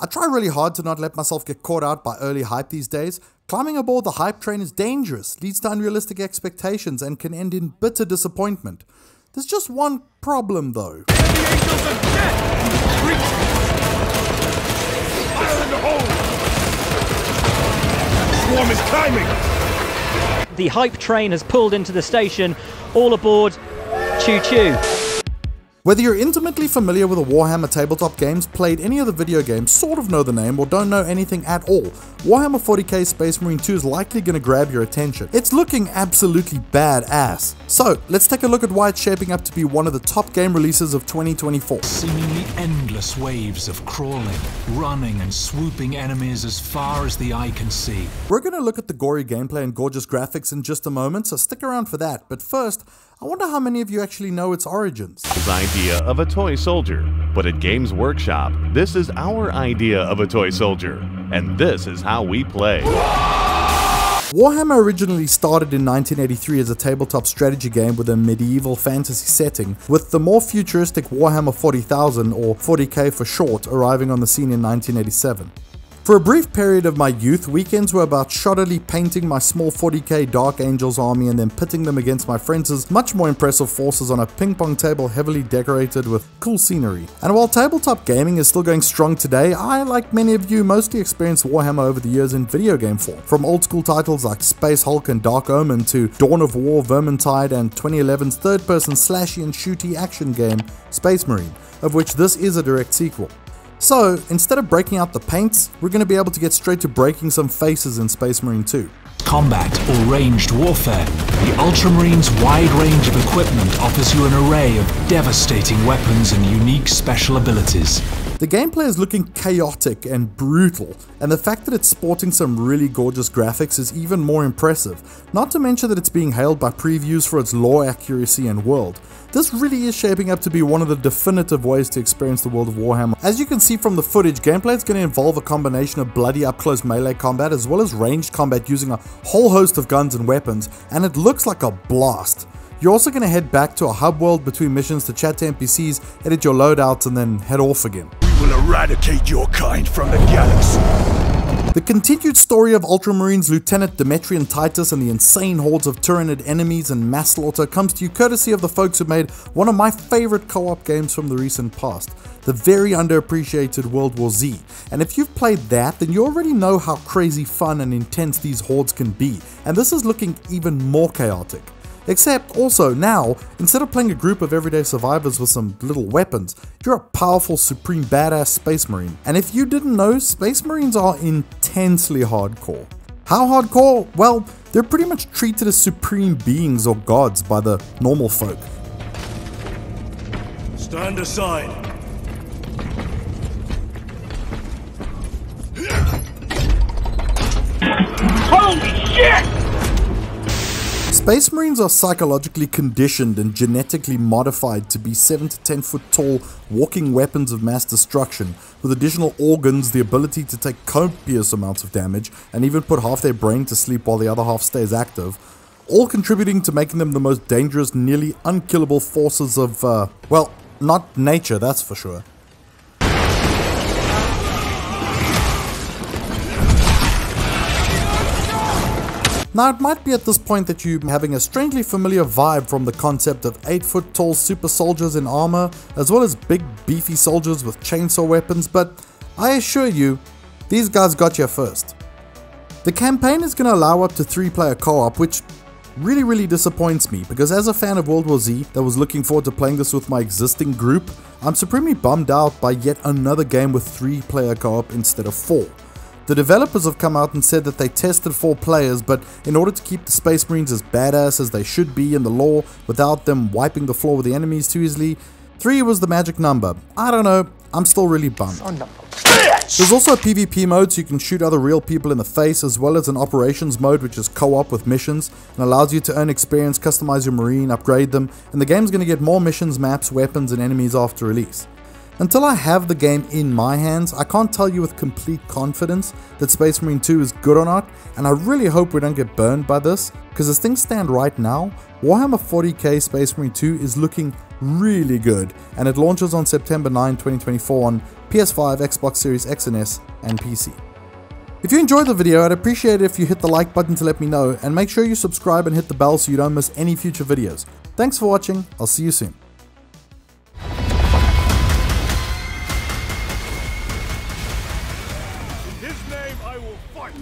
I try really hard to not let myself get caught out by early hype these days. Climbing aboard the hype train is dangerous, leads to unrealistic expectations, and can end in bitter disappointment. There's just one problem though. The angels of death! Reach! Fire in the hole! Swarm is climbing! The hype train has pulled into the station. All aboard. Choo-choo. Whether you're intimately familiar with the Warhammer tabletop games, played any of the video games, sort of know the name, or don't know anything at all, Warhammer 40K Space Marine 2 is likely going to grab your attention. It's looking absolutely badass. So, let's take a look at why it's shaping up to be one of the top game releases of 2024. Seemingly endless waves of crawling, running and swooping enemies as far as the eye can see. We're going to look at the gory gameplay and gorgeous graphics in just a moment, so stick around for that. But first, I wonder how many of you actually know its origins. Idea of a toy soldier, but at Games Workshop, this is our idea of a toy soldier, and this is how we play. Warhammer originally started in 1983 as a tabletop strategy game with a medieval fantasy setting, with the more futuristic Warhammer 40,000, or 40K for short, arriving on the scene in 1987. For a brief period of my youth, weekends were about shoddily painting my small 40k Dark Angels army and then pitting them against my friends' much more impressive forces on a ping pong table heavily decorated with cool scenery. And while tabletop gaming is still going strong today, I, like many of you, mostly experienced Warhammer over the years in video game form. From old school titles like Space Hulk and Dark Omen to Dawn of War, Vermintide, and 2011's third-person slashy and shooty action game Space Marine, of which this is a direct sequel. So, instead of breaking out the paints, we're going to be able to get straight to breaking some faces in Space Marine 2. Combat or ranged warfare, the Ultramarine's wide range of equipment offers you an array of devastating weapons and unique special abilities. The gameplay is looking chaotic and brutal, and the fact that it's sporting some really gorgeous graphics is even more impressive, not to mention that it's being hailed by previews for its lore accuracy and world. This really is shaping up to be one of the definitive ways to experience the world of Warhammer. As you can see from the footage, gameplay is going to involve a combination of bloody up-close melee combat as well as ranged combat using a whole host of guns and weapons, and it looks like a blast. You're also going to head back to a hub world between missions to chat to NPCs, edit your loadouts, and then head off again. We will eradicate your kind from the galaxy. The continued story of Ultramarines Lieutenant Demetrian Titus and the insane hordes of Tyranid enemies and mass slaughter comes to you courtesy of the folks who made one of my favorite co-op games from the recent past, the very underappreciated World War Z. And if you've played that, then you already know how crazy fun and intense these hordes can be, and this is looking even more chaotic. Except also now, instead of playing a group of everyday survivors with some little weapons, you're a powerful supreme badass Space Marine. And if you didn't know, Space Marines are intensely hardcore. How hardcore? Well, they're pretty much treated as supreme beings or gods by the normal folk. Stand aside. Holy shit! Space Marines are psychologically conditioned and genetically modified to be 7 to 10 foot tall walking weapons of mass destruction, with additional organs, the ability to take copious amounts of damage, and even put half their brain to sleep while the other half stays active, all contributing to making them the most dangerous, nearly unkillable forces of, well, not nature, that's for sure. Now, it might be at this point that you're having a strangely familiar vibe from the concept of 8 foot tall super soldiers in armor, as well as big beefy soldiers with chainsaw weapons, but I assure you, these guys got you first. The campaign is going to allow up to 3-player co-op, which really disappoints me, because as a fan of World War Z that was looking forward to playing this with my existing group, I'm supremely bummed out by yet another game with 3-player co-op instead of 4. The developers have come out and said that they tested 4 players, but in order to keep the Space Marines as badass as they should be in the lore without them wiping the floor with the enemies too easily, 3 was the magic number. I don't know, I'm still really bummed. There's also a PvP mode so you can shoot other real people in the face, as well as an operations mode which is co-op with missions and allows you to earn experience, customize your marine, upgrade them, and the game's going to get more missions, maps, weapons and enemies after release. Until I have the game in my hands, I can't tell you with complete confidence that Space Marine 2 is good or not, and I really hope we don't get burned by this, because as things stand right now, Warhammer 40k Space Marine 2 is looking really good, and it launches on September 9, 2024 on PS5, Xbox Series X and S, and PC. If you enjoyed the video, I'd appreciate it if you hit the like button to let me know, and make sure you subscribe and hit the bell so you don't miss any future videos. Thanks for watching, I'll see you soon. In his name I will fight!